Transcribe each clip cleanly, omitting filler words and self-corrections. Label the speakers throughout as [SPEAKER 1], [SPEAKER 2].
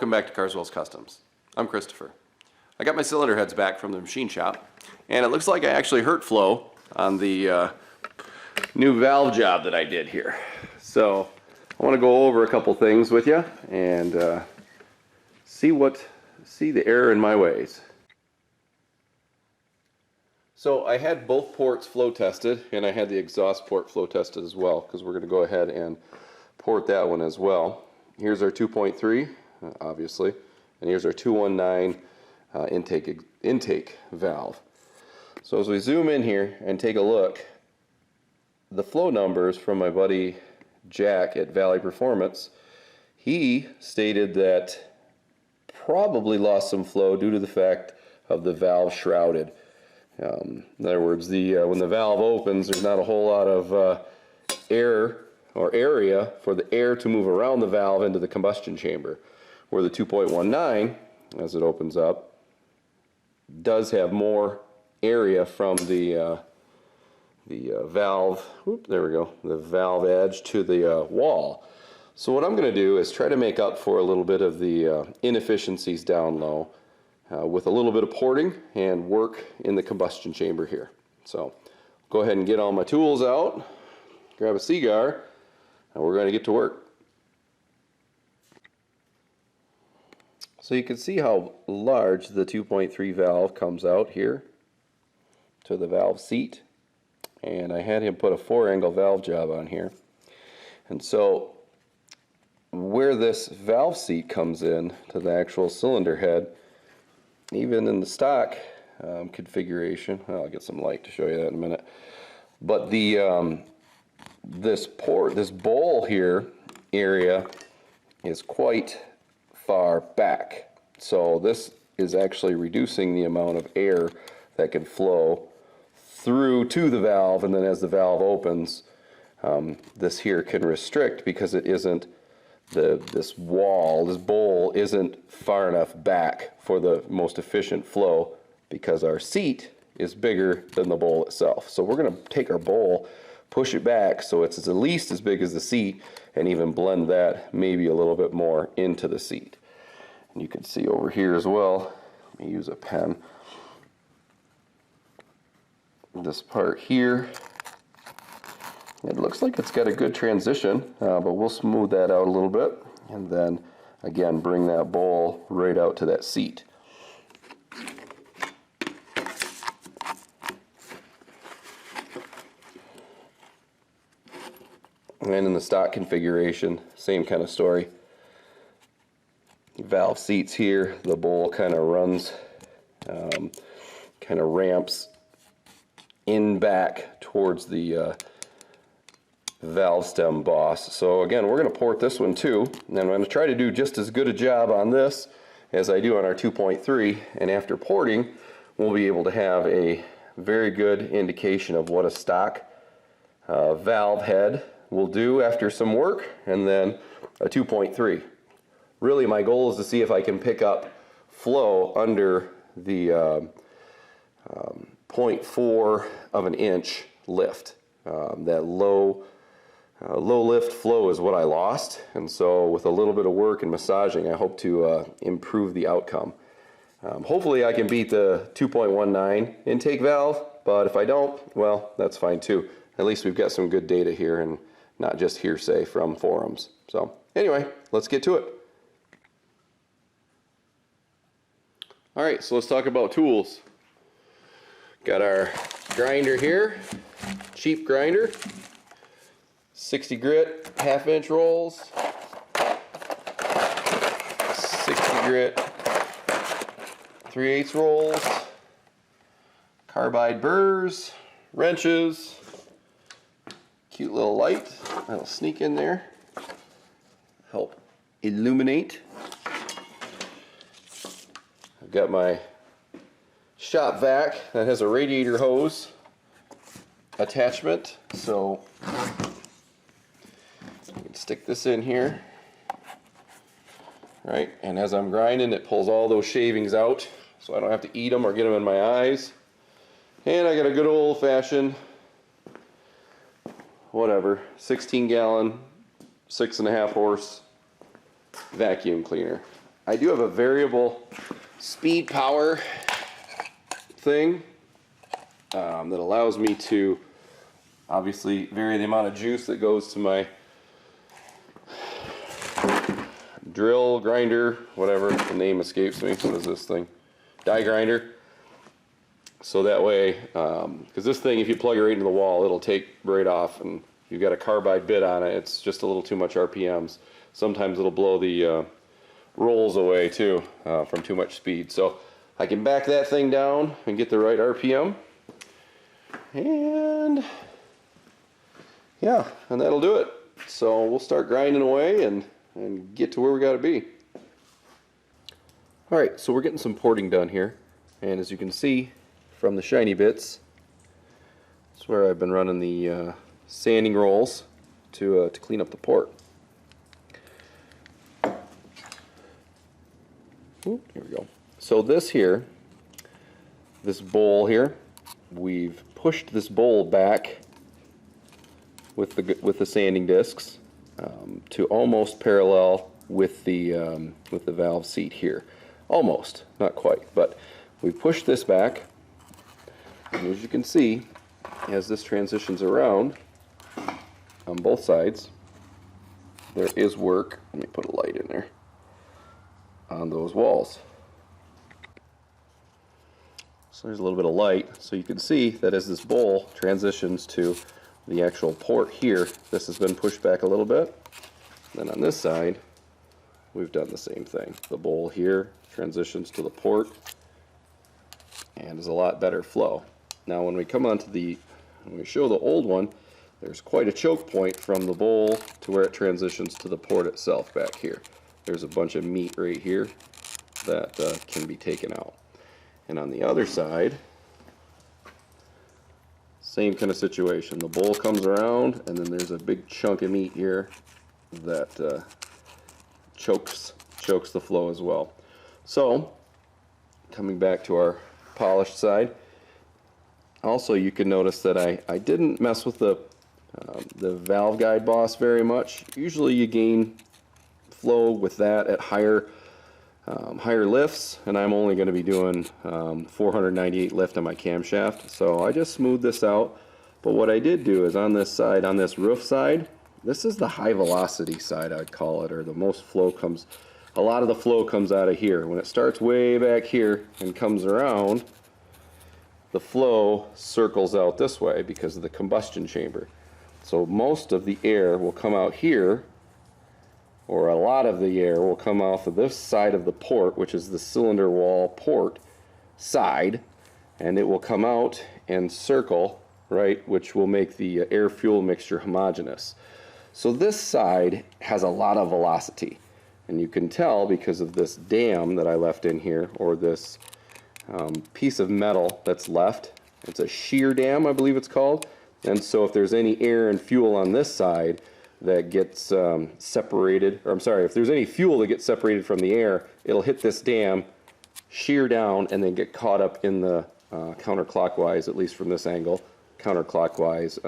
[SPEAKER 1] welcome back to Carswell's Customs. I'm Christopher. I got my cylinder heads back from the machine shop, and it looks like I actually hurt flow on the new valve job that I did here. So I want to go over a couple things with you and see the error in my ways. So I had both ports flow tested, and I had the exhaust port flow tested as well, because we're going to go ahead and port that one as well. Here's our 2.3, obviously, and here's our 219 intake valve. So as we zoom in here and take a look, the flow numbers from my buddy Jack at Valley Performance, he stated that probably lost some flow due to the fact of the valve shrouded. In other words, when the valve opens, there's not a whole lot of air or area for the air to move around the valve into the combustion chamber, where the 2.19, as it opens up, does have more area from the valve, there we go, the valve edge to the wall. So what I'm going to do is try to make up for a little bit of the inefficiencies down low with a little bit of porting and work in the combustion chamber here. So go ahead and get all my tools out, grab a cigar, and we're going to get to work. So you can see how large the 2.3 valve comes out here to the valve seat, and I had him put a 4-angle valve job on here. And so where this valve seat comes in to the actual cylinder head, even in the stock configuration, I'll get some light to show you that in a minute, but the this bowl here area is quite far back, so this is actually reducing the amount of air that can flow through to the valve, and then as the valve opens, this here can restrict because it isn't this bowl isn't far enough back for the most efficient flow, because our seat is bigger than the bowl itself. So we're going to take our bowl, push it back so it's at least as big as the seat, and even blend that maybe a little bit more into the seat. And you can see over here as well, let me use a pen, this part here, it looks like it's got a good transition, but we'll smooth that out a little bit, and then again bring that bowl right out to that seat. And in the stock configuration, same kind of story. Valve seats here, the bowl kind of runs, kind of ramps in back towards the valve stem boss. So again, we're going to port this one too, and I'm going to try to do just as good a job on this as I do on our 2.3, and after porting we'll be able to have a very good indication of what a stock valve head will do after some work, and then a 2.3. Really my goal is to see if I can pick up flow under the 0.4 of an inch lift. That low lift flow is what I lost, and so with a little bit of work and massaging I hope to improve the outcome. Hopefully I can beat the 2.19 intake valve, but if I don't, well, that's fine too. At least we've got some good data here and not just hearsay from forums. So anyway, let's get to it. Alright, so let's talk about tools. Got our grinder here, cheap grinder, 60 grit, 1/2 inch rolls, 60 grit, 3/8 rolls, carbide burrs, wrenches, cute little light that'll sneak in there, help illuminate. I've got my shop vac that has a radiator hose attachment, so you can stick this in here, right? And as I'm grinding, it pulls all those shavings out, so I don't have to eat them or get them in my eyes. And I got a good old-fashioned, whatever, 16-gallon, 6.5 horse vacuum cleaner. I do have a variable speed power thing that allows me to obviously vary the amount of juice that goes to my drill, grinder, whatever the name escapes me. What is this thing? Die grinder. So that way, because this thing, if you plug it right into the wall, it'll take right off, and if you've got a carbide bit on it, it's just a little too much RPMs. Sometimes it'll blow the rolls away too from too much speed. So I can back that thing down and get the right RPM, and yeah, and that'll do it. So we'll start grinding away and get to where we got to be. Alright, so we're getting some porting done here, and as you can see from the shiny bits, that's where I've been running the sanding rolls to clean up the port. Ooh, here we go. So this bowl here, we've pushed this bowl back with the sanding discs to almost parallel with the valve seat here. Almost, not quite, but we pushed this back, and as you can see, as this transitions around on both sides, there is work. Let me put a light in there on those walls. So there's a little bit of light, so you can see that as this bowl transitions to the actual port here, this has been pushed back a little bit. Then on this side, we've done the same thing. The bowl here transitions to the port and is a lot better flow. Now when we come onto when we show the old one, there's quite a choke point from the bowl to where it transitions to the port itself back here. There's a bunch of meat right here that can be taken out. And on the other side, same kind of situation. The bowl comes around, and then there's a big chunk of meat here that chokes the flow as well. So, coming back to our polished side, also you can notice that I didn't mess with the valve guide boss very much. Usually you gain flow with that at higher lifts, and I'm only going to be doing 498 lift on my camshaft, so I just smoothed this out. But what I did do is on this side, on this roof side, this is the high velocity side, I'd call it, or the most flow comes, a lot of the flow comes out of here. When it starts way back here and comes around, the flow circles out this way because of the combustion chamber. So most of the air will come out here, or a lot of the air will come off of this side of the port, which is the cylinder wall port side, and it will come out and circle, right, which will make the air-fuel mixture homogeneous. So this side has a lot of velocity, and you can tell because of this dam that I left in here, or this piece of metal that's left. It's a shear dam, I believe it's called, and so if there's any air and fuel on this side that gets separated, or I'm sorry, if there's any fuel that gets separated from the air, it'll hit this dam, shear down, and then get caught up in the counterclockwise, at least from this angle, counterclockwise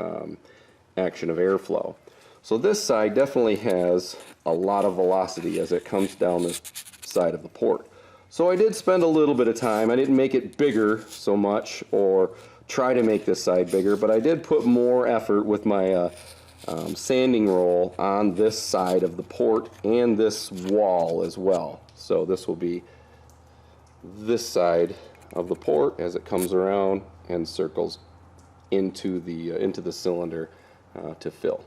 [SPEAKER 1] action of airflow. So this side definitely has a lot of velocity as it comes down this side of the port. So I did spend a little bit of time. I didn't make it bigger so much or try to make this side bigger, but I did put more effort with my sanding roll on this side of the port and this wall as well. So this will be this side of the port as it comes around and circles into the cylinder to fill.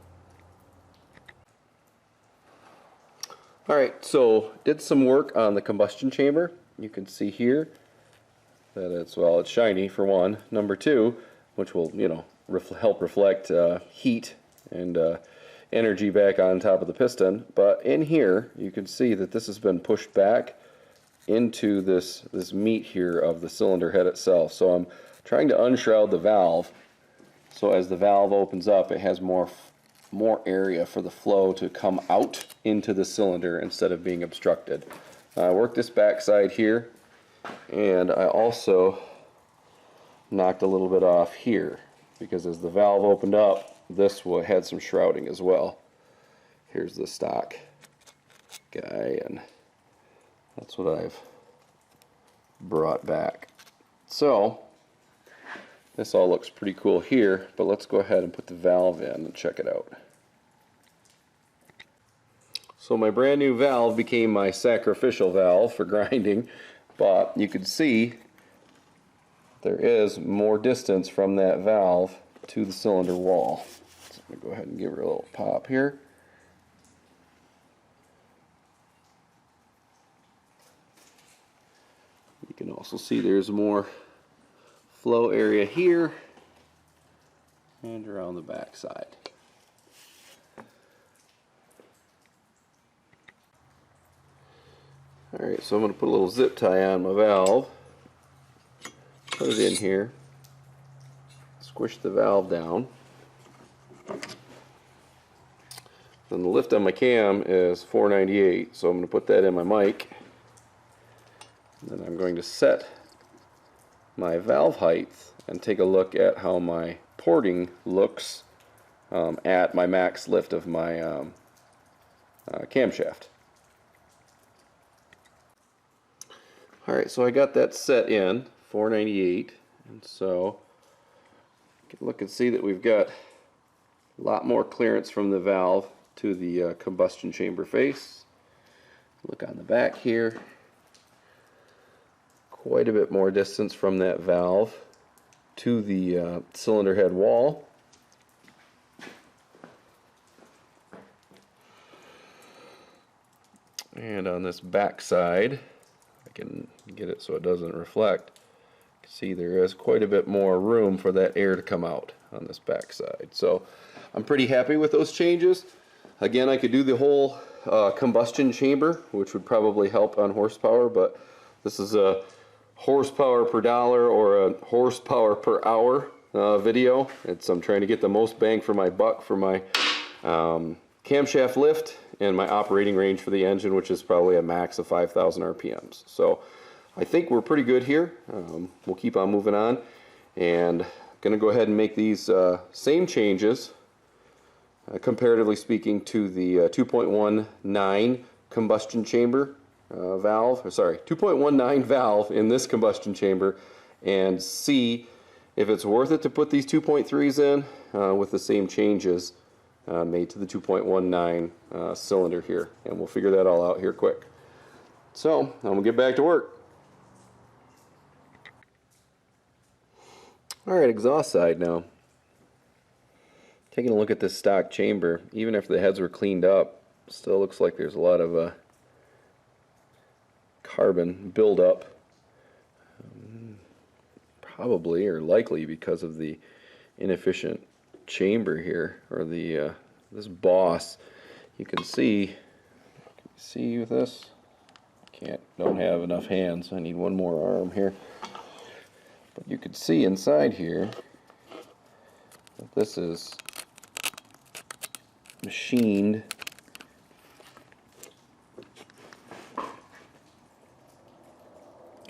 [SPEAKER 1] Alright, so did some work on the combustion chamber. You can see here that it's shiny for one. Number two, which will, help reflect heat and energy back on top of the piston. But in here, you can see that this has been pushed back into this meat here of the cylinder head itself. So I'm trying to unshroud the valve, so as the valve opens up, it has more area for the flow to come out into the cylinder instead of being obstructed. I worked this back side here, and I also knocked a little bit off here because as the valve opened up, this had some shrouding as well. Here's the stock guy, and That's what I've brought back. So this all looks pretty cool here, but let's go ahead and put the valve in and check it out. So my brand new valve became my sacrificial valve for grinding, but you can see there is more distance from that valve to the cylinder wall. So I'm going to go ahead and give her a little pop here. You can also see there's more flow area here and around the back side. Alright, so I'm going to put a little zip tie on my valve, put it in here, squish the valve down. Then the lift on my cam is 498, so I'm going to put that in my mic. Then I'm going to set my valve height and take a look at how my porting looks at my max lift of my camshaft. Alright, so I got that set in, 498, and so you can look and see that we've got a lot more clearance from the valve to the combustion chamber face. Look on the back here, quite a bit more distance from that valve to the cylinder head wall. And on this back side, I can get it so it doesn't reflect. You can see there is quite a bit more room for that air to come out on this back side. So I'm pretty happy with those changes. Again, I could do the whole combustion chamber, which would probably help on horsepower, but this is a horsepower per dollar or a horsepower per hour video. I'm trying to get the most bang for my buck for my camshaft lift and my operating range for the engine, which is probably a max of 5,000 RPMs. So I think we're pretty good here. We'll keep on moving on, and going to go ahead and make these same changes, comparatively speaking, to the 2.19 combustion chamber valve, or sorry, 2.19 valve in this combustion chamber, and see if it's worth it to put these 2.3s in with the same changes made to the 2.19 cylinder here, and we'll figure that all out here quick. So I'm going to get back to work. Alright, exhaust side now. Taking a look at this stock chamber, even after the heads were cleaned up, still looks like there's a lot of carbon buildup, probably or likely because of the inefficient chamber here, or the this boss. You can see with this, don't have enough hands, I need one more arm here, but you can see inside here that this is machined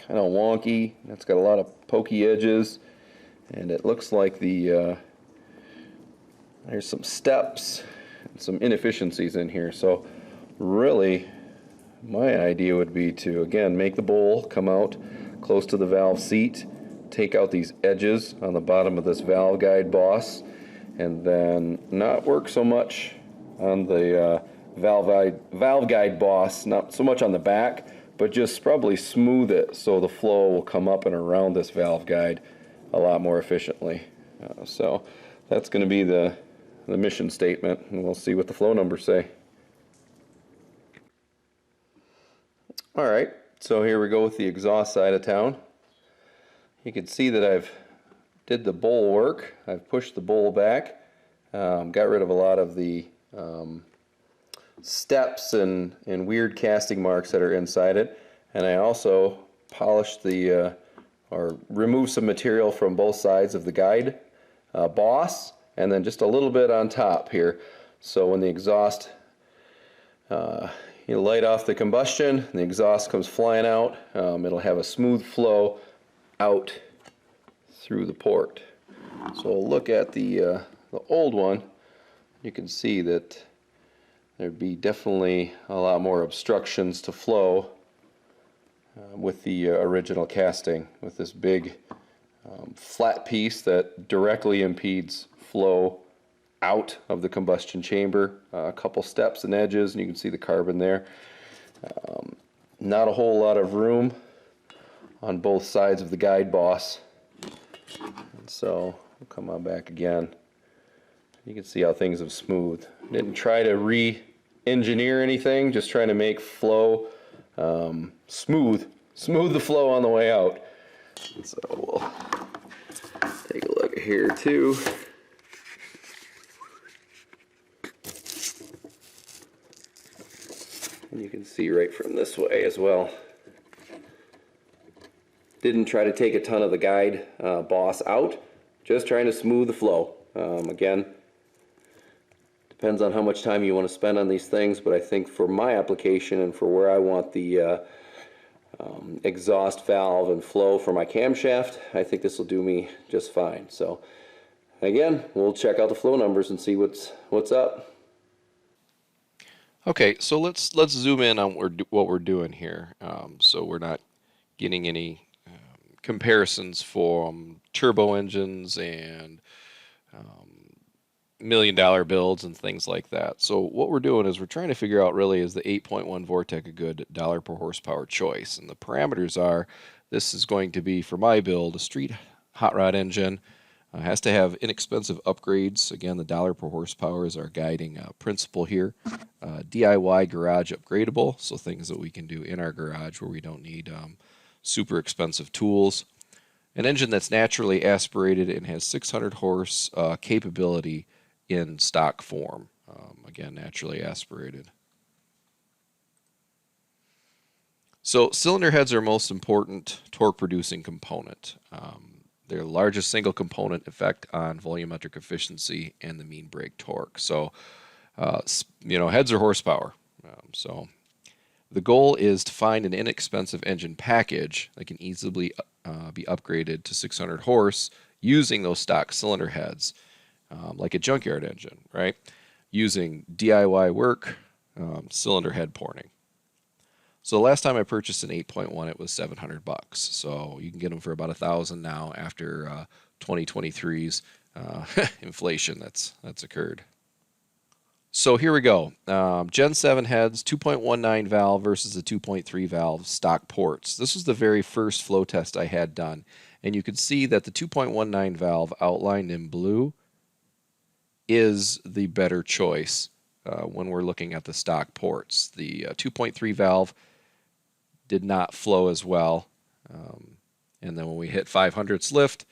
[SPEAKER 1] kind of wonky. It's got a lot of pokey edges, and it looks like there's some steps and some inefficiencies in here. So really my idea would be to, again, make the bowl come out close to the valve seat, take out these edges on the bottom of this valve guide boss, and then not work so much on the valve guide boss, not so much on the back, but just probably smooth it so the flow will come up and around this valve guide a lot more efficiently. So that's going to be the mission statement, and we'll see what the flow numbers say. Alright, so here we go with the exhaust side of town. You can see that I've did the bowl work. I've pushed the bowl back, got rid of a lot of the steps and weird casting marks that are inside it, and I also polished or removed some material from both sides of the guide boss, and then just a little bit on top here, so when the exhaust you light off the combustion and the exhaust comes flying out, it'll have a smooth flow out through the port. So we'll look at the old one. You can see that there'd be definitely a lot more obstructions to flow with the original casting, with this big flat piece that directly impedes flow out of the combustion chamber. A couple steps and edges, and you can see the carbon there. Not a whole lot of room on both sides of the guide boss. And so we'll come on back again. You can see how things have smoothed. Didn't try to re-engineer anything, just trying to make flow smooth the flow on the way out. So we'll take a look here too. And you can see right from this way as well. Didn't try to take a ton of the guide boss out, just trying to smooth the flow. Again, depends on how much time you want to spend on these things, but I think for my application and for where I want the exhaust valve and flow for my camshaft, I think this will do me just fine. So again, we'll check out the flow numbers and see what's up.
[SPEAKER 2] Okay, so let's zoom in on what we're doing here, so we're not getting any comparisons from turbo engines and $1 million builds and things like that. So what we're doing is we're trying to figure out really, is the 8.1 Vortec a good dollar per horsepower choice? And the parameters are, this is going to be, for my build, a street hot rod engine. Has to have inexpensive upgrades. Again, the dollar per horsepower is our guiding principle here. DIY garage upgradable, so things that we can do in our garage where we don't need super expensive tools. An engine that's naturally aspirated and has 600 horse capability in stock form. Again, naturally aspirated. So cylinder heads are most important torque producing component. They're the largest single component effect on volumetric efficiency and the mean brake torque. So, heads are horsepower. So the goal is to find an inexpensive engine package that can easily be upgraded to 600 horse using those stock cylinder heads, like a junkyard engine, right? Using DIY work, cylinder head porting. So the last time I purchased an 8.1, it was $700. So you can get them for about $1,000 now after 2023's inflation that's occurred. So here we go. Gen 7 heads, 2.19 valve versus the 2.3 valve stock ports. This was the very first flow test I had done. And you could see that the 2.19 valve outlined in blue is the better choice when we're looking at the stock ports. The 2.3 valve did not flow as well. And then when we hit 500ths lift,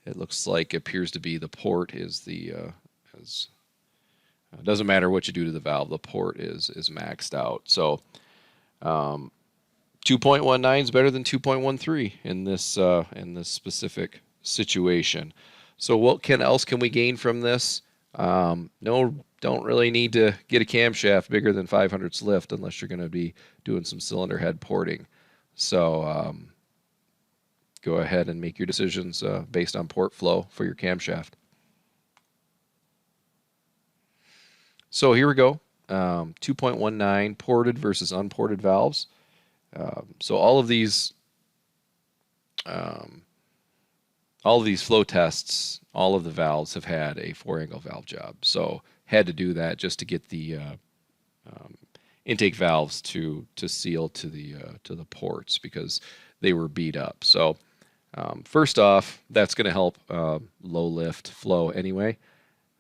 [SPEAKER 2] it looks like it appears to be the port is the it doesn't matter what you do to the valve, the port is maxed out. So 2.19 is better than 2.13 in this specific situation. So what else can we gain from this? No, don't really need to get a camshaft bigger than 500ths lift unless you're going to be doing some cylinder head porting. So go ahead and make your decisions based on port flow for your camshaft. So here we go. 2.19 ported versus unported valves. So all of these flow tests, all of the valves have had a 4-angle valve job. So had to do that just to get the intake valves to seal to the ports because they were beat up. So first off, that's going to help low lift flow anyway.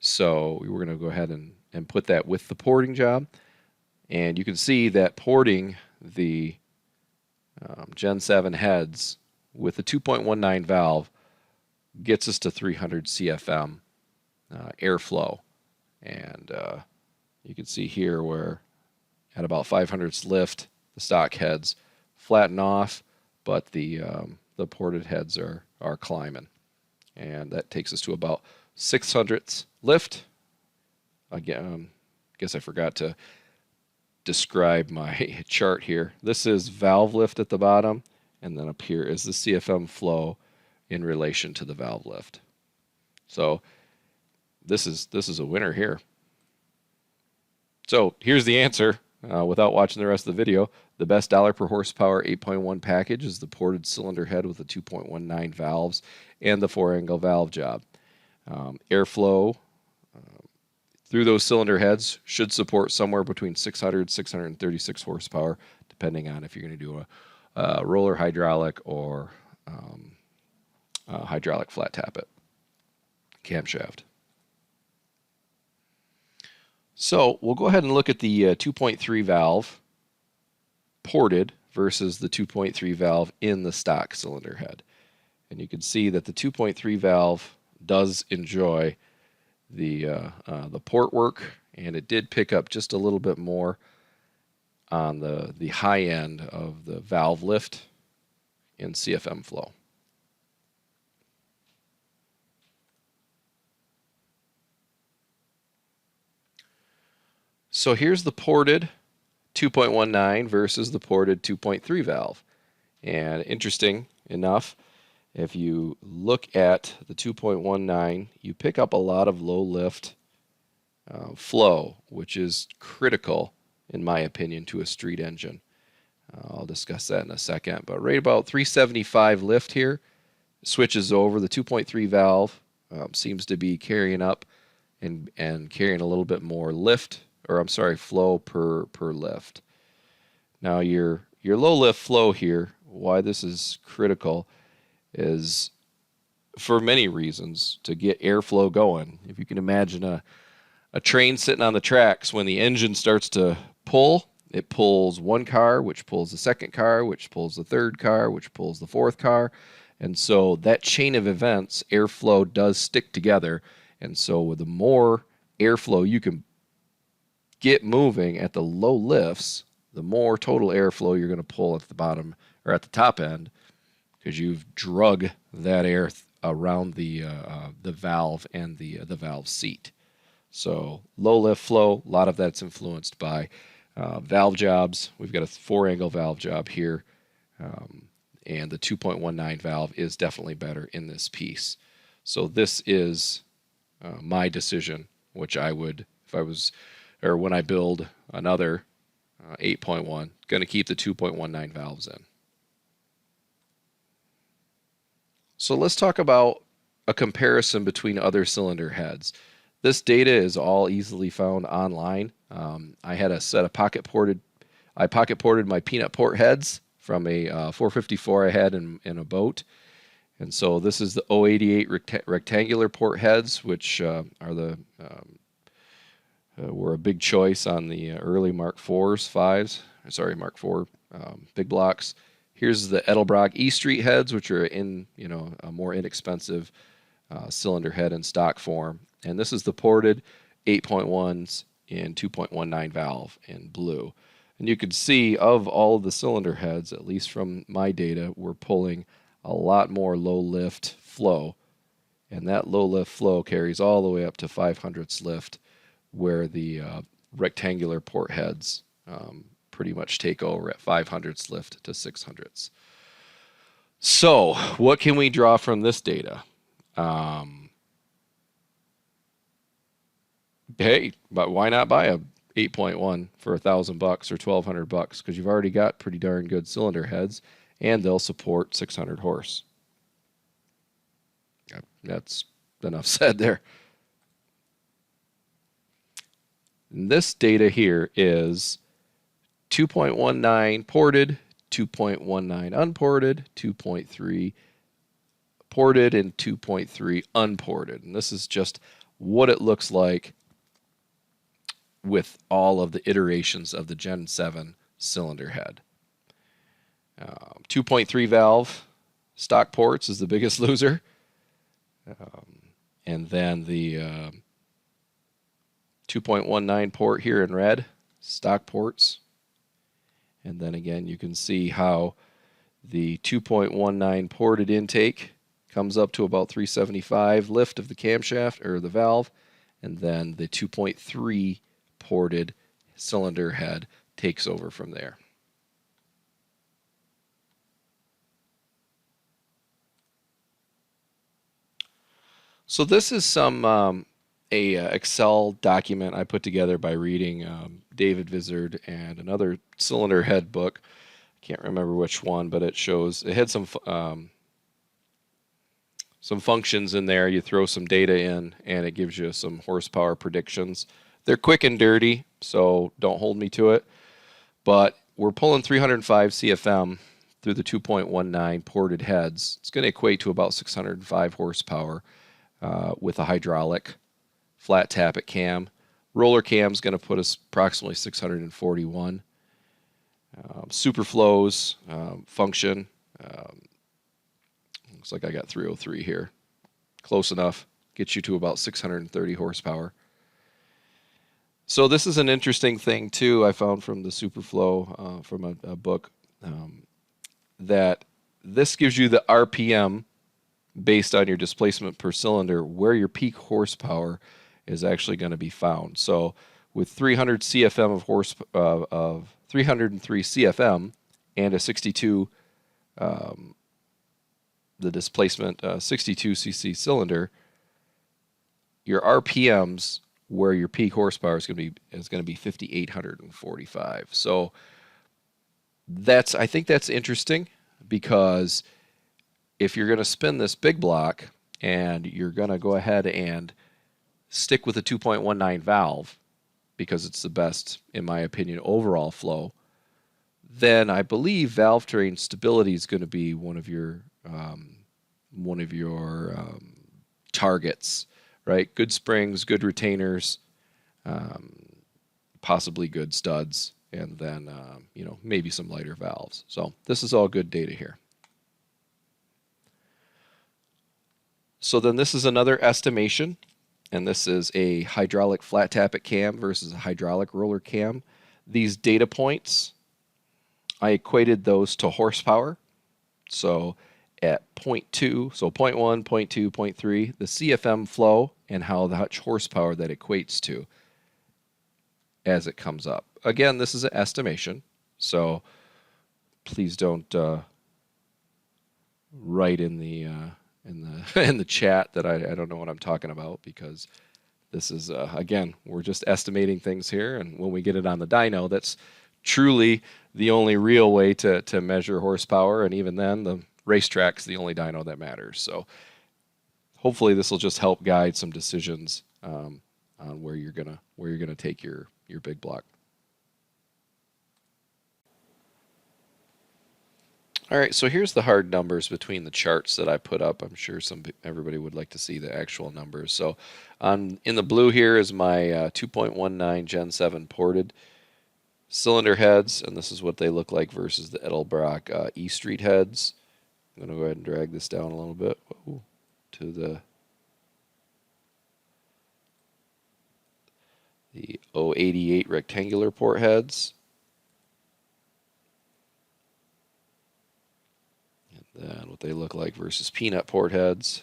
[SPEAKER 2] So we were going to go ahead and put that with the porting job. And you can see that porting the Gen 7 heads with the 2.19 valve gets us to 300 CFM airflow. And you can see here where at about 500ths lift, the stock heads flatten off, but the ported heads are climbing. And that takes us to about 600ths lift. Again, guess I forgot to describe my chart here. This is valve lift at the bottom, and then up here is the CFM flow in relation to the valve lift. So this is a winner here. So here's the answer. without watching the rest of the video, the best dollar per horsepower 8.1 package is the ported cylinder head with the 2.19 valves and the 4-angle valve job. Airflow through those cylinder heads should support somewhere between 600 636 horsepower, depending on if you're going to do a roller hydraulic or hydraulic flat tappet camshaft. So we'll go ahead and look at the 2.3 valve ported versus the 2.3 valve in the stock cylinder head. And you can see that the 2.3 valve does enjoy the port work, and it did pick up just a little bit more on the high end of the valve lift in CFM flow. So here's the ported 2.19 versus the ported 2.3 valve. And interesting enough, if you look at the 2.19, you pick up a lot of low lift flow, which is critical, in my opinion, to a street engine. I'll discuss that in a second. But right about 375 lift here, switches over. The 2.3 valve seems to be carrying up and carrying a little bit more lift, or I'm sorry, flow per lift. Now your low lift flow here, why this is critical is for many reasons to get airflow going. If you can imagine a train sitting on the tracks, when the engine starts to pull, it pulls one car, which pulls the second car, which pulls the third car, which pulls the fourth car. And so that chain of events, airflow does stick together. And so with the more airflow you can get moving at the low lifts, the more total airflow you're going to pull at the bottom or at the top end, because you've drug that air around the valve and the valve seat. So low lift flow, a lot of that's influenced by valve jobs. We've got a 4-angle valve job here, and the 2.19 valve is definitely better in this piece. So this is my decision, which I would, if I was, or when I build another 8.1, going to keep the 2.19 valves in. So let's talk about a comparison between other cylinder heads. This data is all easily found online. I had a set of pocket ported my peanut port heads from a 454 I had in a boat. And so this is the 088 rectangular port heads, which were a big choice on the early Mark IVs, Mark IV big blocks. Here's the Edelbrock E Street heads, which are in a more inexpensive cylinder head in stock form. And this is the ported 8.1s in 2.19 valve in blue. And you can see of all of the cylinder heads, at least from my data, we're pulling a lot more low lift flow. And that low lift flow carries all the way up to 500ths lift, where the rectangular port heads pretty much take over at 500ths lift to 600ths. So what can we draw from this data? Hey, but why not buy a 8.1 for $1,000 or $1,200? Because you've already got pretty darn good cylinder heads, and they'll support 600 horse. That's enough said there. And this data here is 2.19 ported, 2.19 unported, 2.3 ported, and 2.3 unported. And this is just what it looks like with all of the iterations of the Gen 7 cylinder head. 2.3 valve stock ports is the biggest loser. And then the 2.19 port here in red, stock ports. And then again, you can see how the 2.19 ported intake comes up to about 375 lift of the camshaft or the valve, and then the 2.3 ported cylinder head takes over from there. So this is some a Excel document I put together by reading David Vizard and another cylinder head book. I can't remember which one, but it had some functions in there. You throw some data in, and it gives you some horsepower predictions. They're quick and dirty, so don't hold me to it. But we're pulling 305 CFM through the 2.19 ported heads. It's going to equate to about 605 horsepower with a hydraulic flat tappet cam. Roller cam's going to put us approximately 641. Superflows function. Looks like I got 303 here. Close enough. Gets you to about 630 horsepower. So this is an interesting thing too. I found from the Superflow from a book that this gives you the RPM based on your displacement per cylinder, where your peak horsepower is actually going to be found. So with 300 CFM of 303 CFM and a 62 the displacement 62 cc cylinder, your RPMs where your peak horsepower is going to be 5,845. So I think that's interesting, because if you're going to spin this big block and you're going to go ahead and stick with a 2.19 valve because it's the best, in my opinion, overall flow, then I believe valve train stability is going to be one of your targets, right? Good springs, good retainers, possibly good studs, and then maybe some lighter valves. So this is all good data here. So then this is another estimation, and this is a hydraulic flat tappet cam versus a hydraulic roller cam. These data points, I equated those to horsepower. So at 0.2, so 0.1, 0.2, 0.3, the CFM flow and how much horsepower that equates to as it comes up. Again, this is an estimation, so please don't write in the in the chat that I don't know what I'm talking about, because this is again, we're just estimating things here, and when we get it on the dyno, that's truly the only real way to measure horsepower, and even then the racetrack's the only dyno that matters. So hopefully this will just help guide some decisions on where you're gonna take your big block. All right, so here's the hard numbers between the charts that I put up. I'm sure everybody would like to see the actual numbers. So in the blue here is my 2.19 Gen 7 ported cylinder heads, and this is what they look like versus the Edelbrock E Street heads. I'm going to go ahead and drag this down a little bit to the 088 rectangular port heads. And then what they look like versus peanut port heads.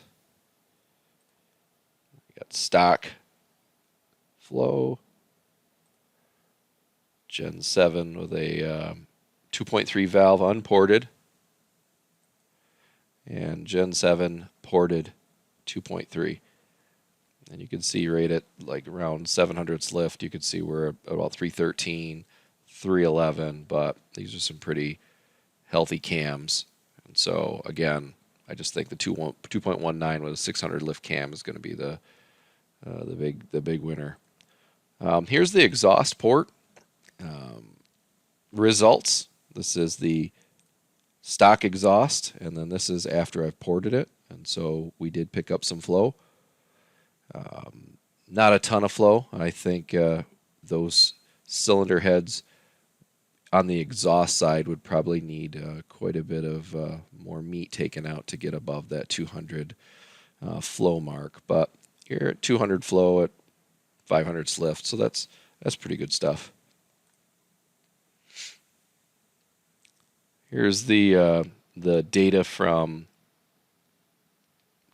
[SPEAKER 2] We got stock flow. Gen 7 with a 2.3 valve unported. And Gen 7 ported 2.3. And you can see right at like around 700ths lift, you can see we're about 313, 311, but these are some pretty healthy cams. And so again, I just think the 2.19 with a 600 lift cam is going to be the big winner. Here's the exhaust port results. This is the stock exhaust, and then this is after I've ported it, and so we did pick up some flow. Not a ton of flow. I think those cylinder heads on the exhaust side would probably need quite a bit of more meat taken out to get above that 200 flow mark. But you're at 200 flow at 500 lift, so that's pretty good stuff. Here's the data from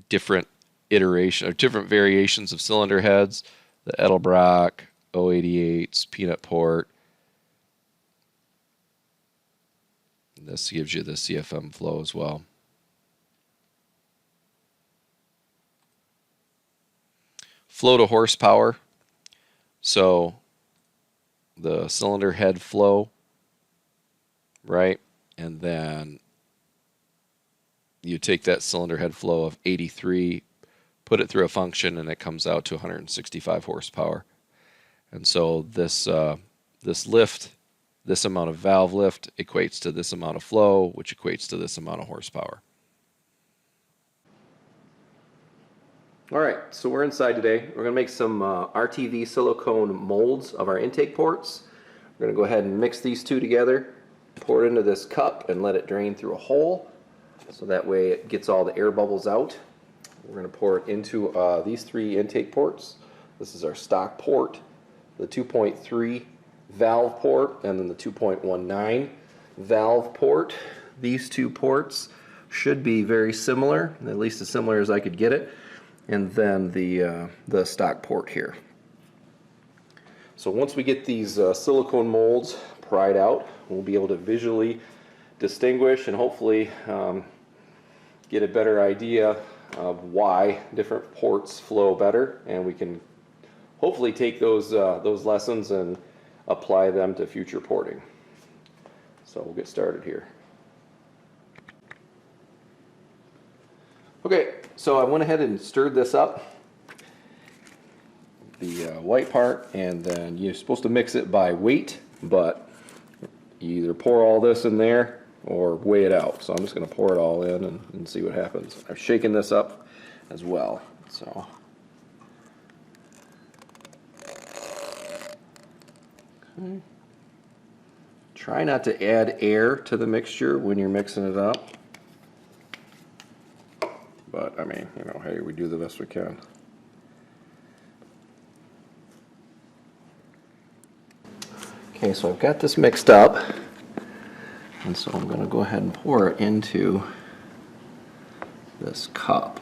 [SPEAKER 2] different different variations of cylinder heads. The Edelbrock, 088s, peanut port. And this gives you the CFM flow as well. Flow to horsepower. So the cylinder head flow, right? And then you take that cylinder head flow of 83, put it through a function, and it comes out to 165 horsepower. And so this lift, this amount of valve lift equates to this amount of flow, which equates to this amount of horsepower.
[SPEAKER 1] All right, so we're inside today. We're going to make some RTV silicone molds of our intake ports. We're going to go ahead and mix these two together, pour it into this cup, and let it drain through a hole, so that way it gets all the air bubbles out. We're going to pour it into these three intake ports. This is our stock port, the 2.3 valve port, and then the 2.19 valve port. These two ports should be very similar, at least as similar as I could get it. And then the stock port here. So once we get these silicone molds pried out, we'll be able to visually distinguish and hopefully get a better idea of why different ports flow better, and we can hopefully take those lessons and apply them to future porting. So we'll get started here. Okay, so I went ahead and stirred this up, the white part, and then you're supposed to mix it by weight, but you either pour all this in there or weigh it out. So I'm just going to pour it all in and see what happens. I've shaken this up as well. So okay. Try not to add air to the mixture when you're mixing it up. But, I mean, you know, hey, we do the best we can. Okay, so I've got this mixed up. And so I'm going to go ahead and pour it into this cup.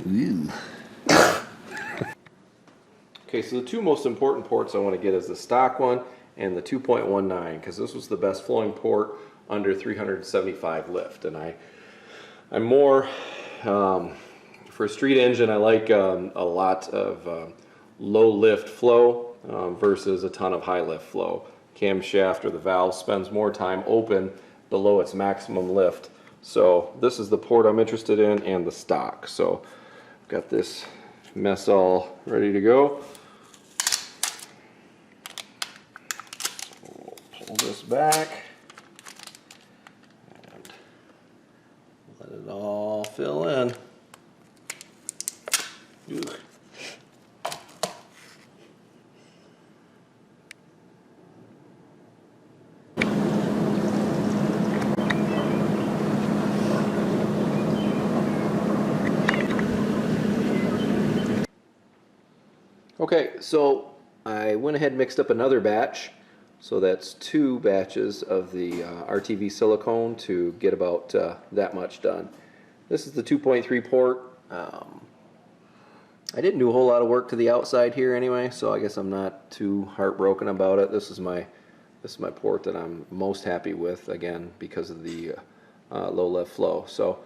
[SPEAKER 1] Ooh. Okay, so the two most important ports I want to get is the stock one and the 2.19, because this was the best flowing port under 375 lift. And I'm more, for a street engine, I like a lot of low lift flow versus a ton of high lift flow. Camshaft or the valve spends more time open below its maximum lift. So this is the port I'm interested in, and the stock. So I've got this mess all ready to go. Pull this back and let it all fill in. Ugh. Okay, so I went ahead and mixed up another batch. So that's 2 batches of the RTV silicone to get about that much done. This is the 2.3 port. I didn't do a whole lot of work to the outside here anyway, so I guess I'm not too heartbroken about it. This is my port that I'm most happy with, again, because of the low lift flow. So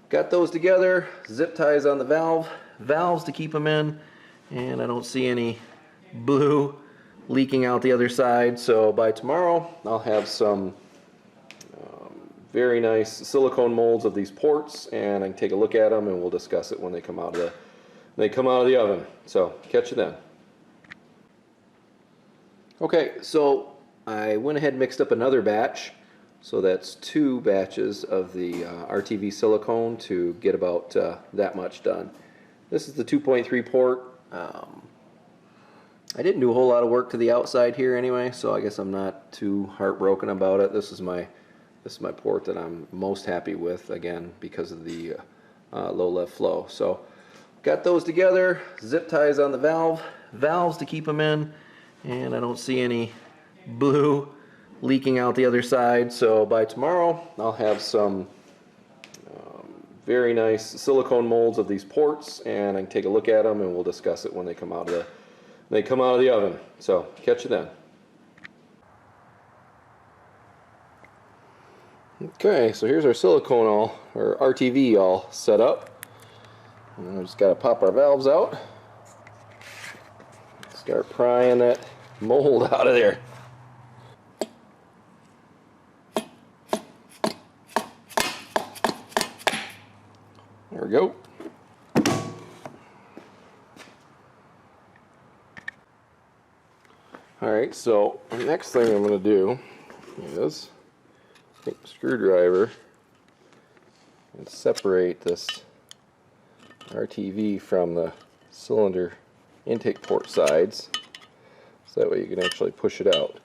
[SPEAKER 1] got those together, zip ties on the valves to keep them in, and I don't see any blue leaking out the other side. So by tomorrow I'll have some very nice silicone molds of these ports, and I can take a look at them and we'll discuss it when they come out of the oven. So catch you then. Okay, so I went ahead and mixed up another batch. So that's 2 batches of the RTV silicone to get about that much done. This is the 2.3 port. I didn't do a whole lot of work to the outside here anyway, so I guess I'm not too heartbroken about it. This is my port that I'm most happy with, again, because of the low lift flow. So got those together, zip ties on the valves to keep them in, and I don't see any blue leaking out the other side. So by tomorrow I'll have some very nice silicone molds of these ports, and I can take a look at them and we'll discuss it when they come out of the oven. So catch you then. Okay, so here's our silicone all, or RTV all set up. And we just got to pop our valves out. Start prying that mold out of there. There we go. Alright, so the next thing I'm going to do is take a screwdriver and separate this RTV from the cylinder intake port sides, so that way you can actually push it out.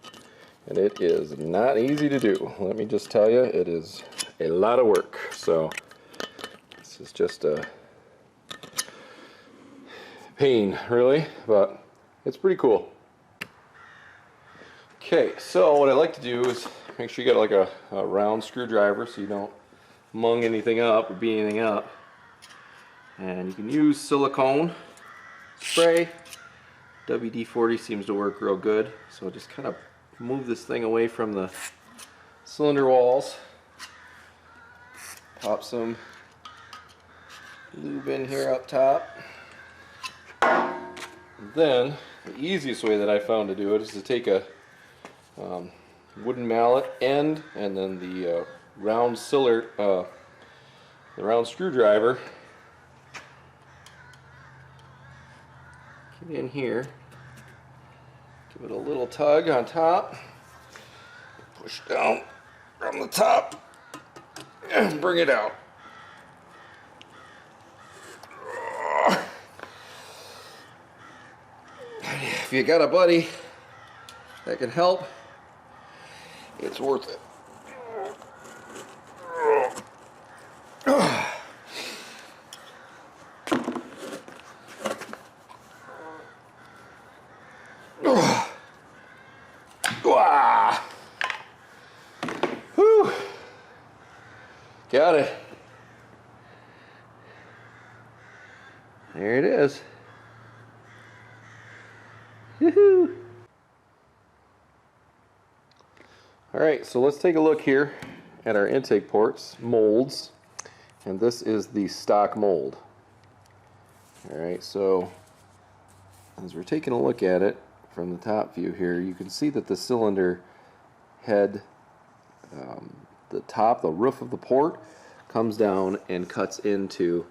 [SPEAKER 1] And it is not easy to do. Let me just tell you, it is a lot of work. So this is just a pain, really, but it's pretty cool. Okay, so what I like to do is make sure you get like a round screwdriver so you don't mung anything up or beat anything up. And you can use silicone spray. WD-40 seems to work real good. So just kind of move this thing away from the cylinder walls. Pop some lube in here up top. And then the easiest way that I found to do it is to take a wooden mallet end and then the round screwdriver. Get in here, give it a little tug on top, push down from the top, and bring it out. If you got a buddy that can help, it's worth it. Whew. Got it. There it is. Woohoo! Alright, so let's take a look here at our intake ports, molds, and this is the stock mold. Alright, so as we're taking a look at it from the top view here, you can see that the cylinder head, the roof of the port, comes down and cuts into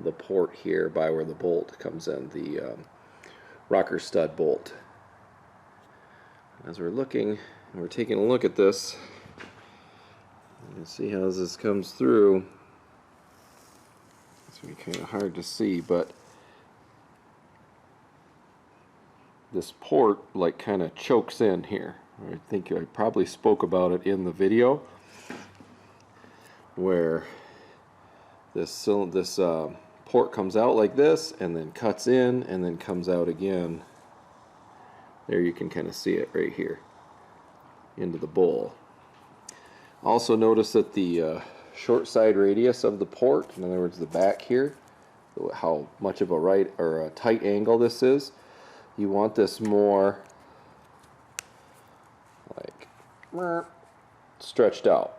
[SPEAKER 1] the port here by where the bolt comes in, the rocker stud bolt. As we're looking, we're taking a look at this, you can see how this comes through. It's going to be kind of hard to see, but this port like kind of chokes in here. I think I probably spoke about it in the video where this port comes out like this and then cuts in and then comes out again. There you can kind of see it right here into the bowl. Also notice that the short side radius of the port, in other words the back here, how much of a right or a tight angle this is. You want this more like stretched out,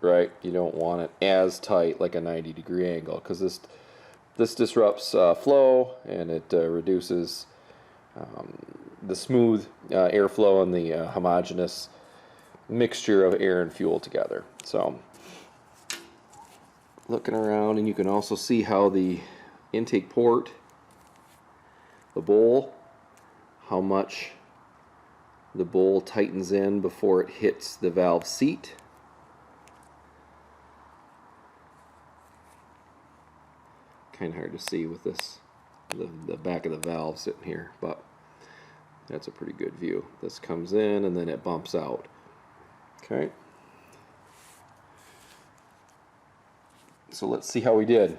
[SPEAKER 1] right? You don't want it as tight like a 90-degree angle, because this disrupts flow and it reduces the smooth airflow and the homogeneous mixture of air and fuel together. So looking around, and you can also see how the intake port, the bowl, how much the bowl tightens in before it hits the valve seat. Kind of hard to see with this, the back of the valve sitting here, but that's a pretty good view. This comes in and then it bumps out. Okay. So let's see how we did.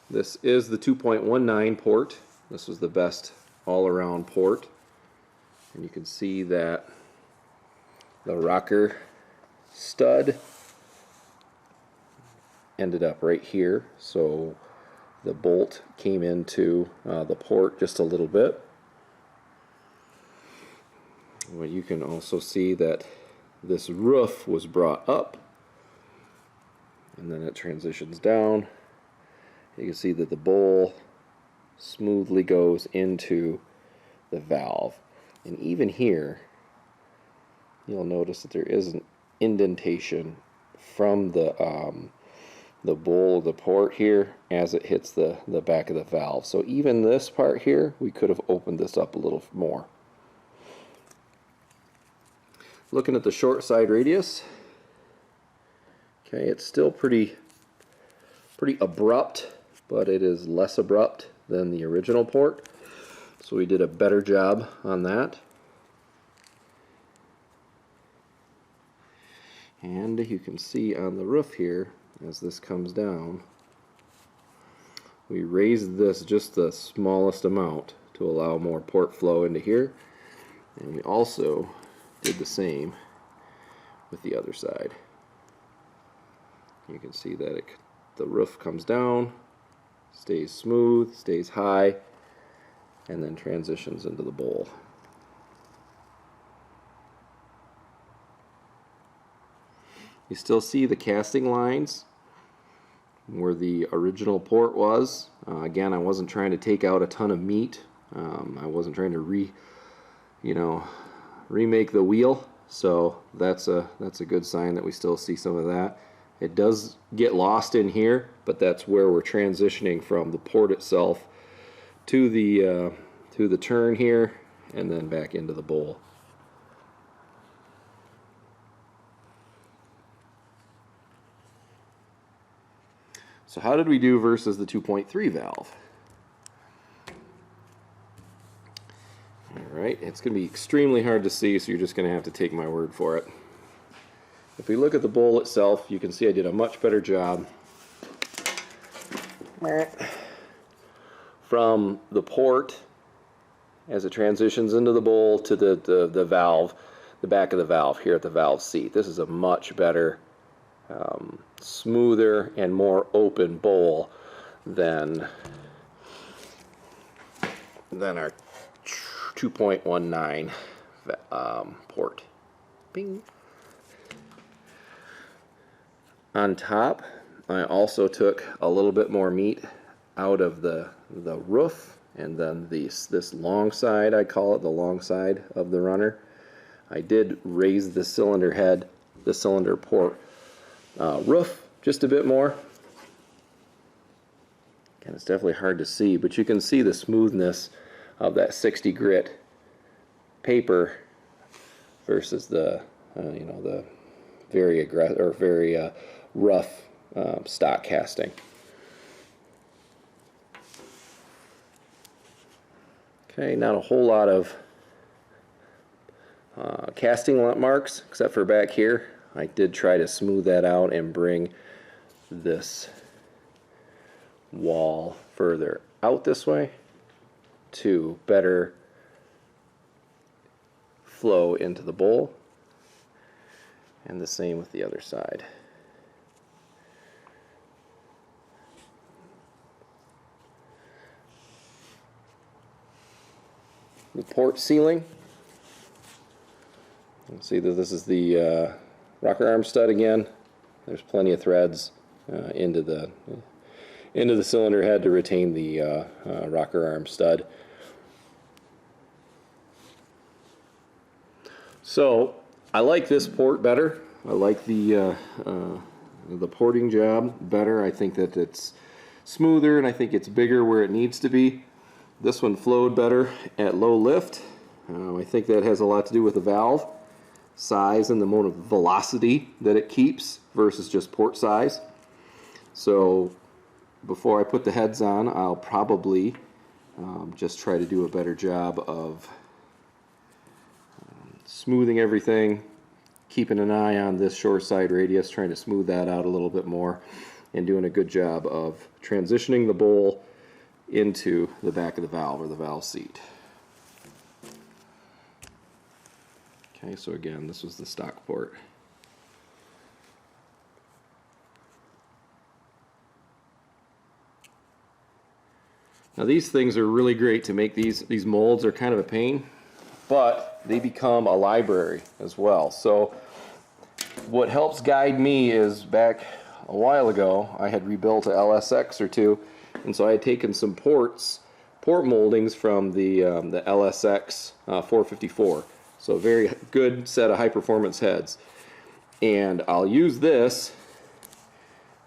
[SPEAKER 1] This is the 2.19 port. This was the best all-around port. And you can see that the rocker stud ended up right here. So the bolt came into the port just a little bit. Well, you can also see that this roof was brought up, and then it transitions down. You can see that the bowl smoothly goes into the valve. And even here, you'll notice that there is an indentation from the bowl of the port here as it hits the back of the valve. So even this part here, we could have opened this up a little more. Looking at the short side radius, okay, it's still pretty abrupt, but it is less abrupt than the original port. So we did a better job on that. And you can see on the roof here, as this comes down, we raised this just the smallest amount to allow more port flow into here. And we also did the same with the other side. You can see that the roof comes down, stays smooth, stays high, and then transitions into the bowl. You still see the casting lines where the original port was. Again, I wasn't trying to take out a ton of meat. I wasn't trying to remake the wheel. So that's a good sign that we still see some of that. It does get lost in here, but that's where we're transitioning from the port itself to the turn here, and then back into the bowl. So how did we do versus the 2.3 valve? Alright, it's going to be extremely hard to see, so you're just going to have to take my word for it. If we look at the bowl itself, you can see I did a much better job from the port as it transitions into the bowl to the valve, the back of the valve here at the valve seat. This is a much better, smoother and more open bowl than our 2.19 port. Bing. On top, I also took a little bit more meat out of the roof, and then this long side, I call it the long side of the runner. I did raise the cylinder head, the cylinder port roof just a bit more. And it's definitely hard to see, but you can see the smoothness of that 60 grit paper versus the the very aggressive or very rough stock casting. Okay, not a whole lot of casting marks except for back here. I did try to smooth that out and bring this wall further out this way to better flow into the bowl, and the same with the other side. The port sealing, you can see that this is the rocker arm stud again. There's plenty of threads into the cylinder head to retain the rocker arm stud. So I like this port better. I like the porting job better. I think that it's smoother, and I think it's bigger where it needs to be. This one flowed better at low lift. I think that has a lot to do with the valve size and the amount of velocity that it keeps versus just port size. So before I put the heads on, I'll probably just try to do a better job of smoothing everything, keeping an eye on this short side radius, trying to smooth that out a little bit more, and doing a good job of transitioning the bowl into the back of the valve or the valve seat. Okay, so again, this was the stock port. Now these things are really great to make. These molds are kind of a pain, but they become a library as well. So what helps guide me is back a while ago, I had rebuilt a LSX or two, and so I had taken some port moldings from the LSX 454. So a very good set of high performance heads. And I'll use this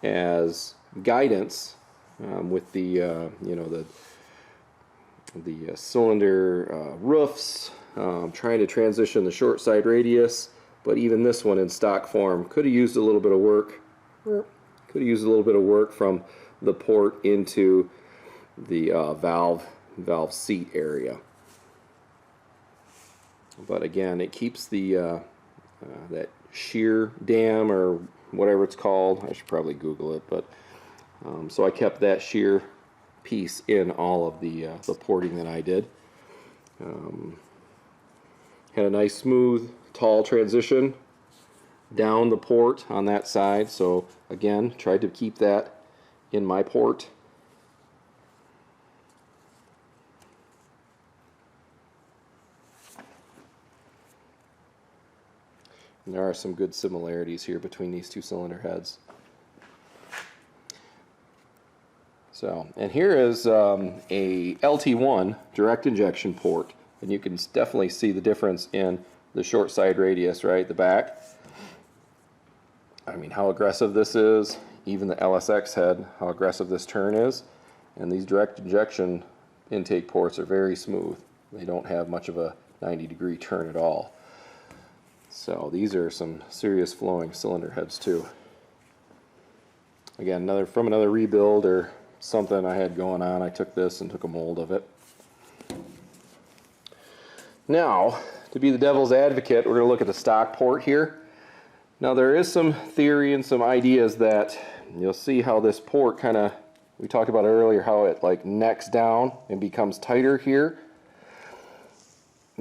[SPEAKER 1] as guidance with the you know, the cylinder roofs, trying to transition the short side radius. But even this one in stock form could have used a little bit of work. Could have used a little bit of work from the port into the valve seat area. But again, it keeps the that shear dam or whatever it's called. I should probably Google it, but so I kept that shear piece in all of the porting that I did. Had a nice smooth tall transition down the port on that side, so again tried to keep that in my port. And there are some good similarities here between these two cylinder heads. So, and here is a LT1 direct injection port, and you can definitely see the difference in the short side radius, right, the back. I mean, how aggressive this is, even the LSX head, how aggressive this turn is. And these direct injection intake ports are very smooth. They don't have much of a 90-degree turn at all. So these are some serious flowing cylinder heads too. Again, from another rebuild or something I had going on, I took this and took a mold of it. Now, to be the devil's advocate, we're going to look at the stock port here. Now there is some theory and some ideas that you'll see how this port kind of, we talked about earlier, how it like necks down and becomes tighter here.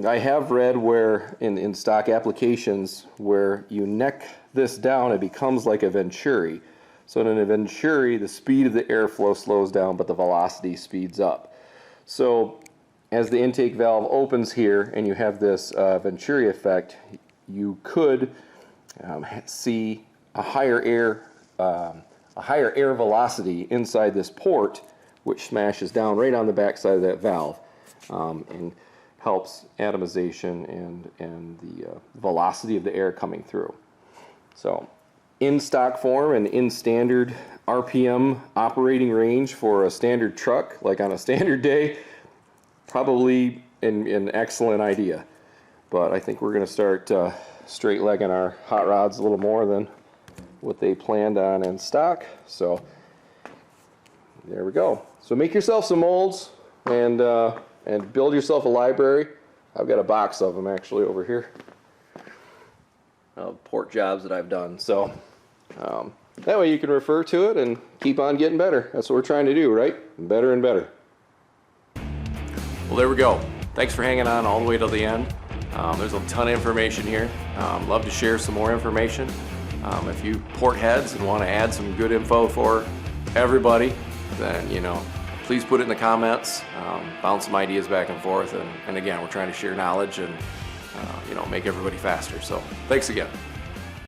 [SPEAKER 1] I have read where in stock applications where you neck this down, it becomes like a venturi. So in a venturi, the speed of the airflow slows down, but the velocity speeds up. So as the intake valve opens here and you have this venturi effect, you could see a higher air velocity inside this port, which smashes down right on the back side of that valve and helps atomization and the velocity of the air coming through. So in stock form and in standard RPM operating range for a standard truck, like on a standard day, probably an excellent idea. But I think we're going to start straight legging our hot rods a little more than what they planned on in stock. So there we go. So make yourself some molds and build yourself a library. I've got a box of them actually over here, port jobs that I've done. So that way you can refer to it and keep on getting better. That's what we're trying to do, right? Better and better. Well, there we go. Thanks for hanging on all the way till the end. There's a ton of information here. Love to share some more information. If you port heads and want to add some good info for everybody, then please put it in the comments. Bounce some ideas back and forth. And again, we're trying to share knowledge and make everybody faster. So thanks again.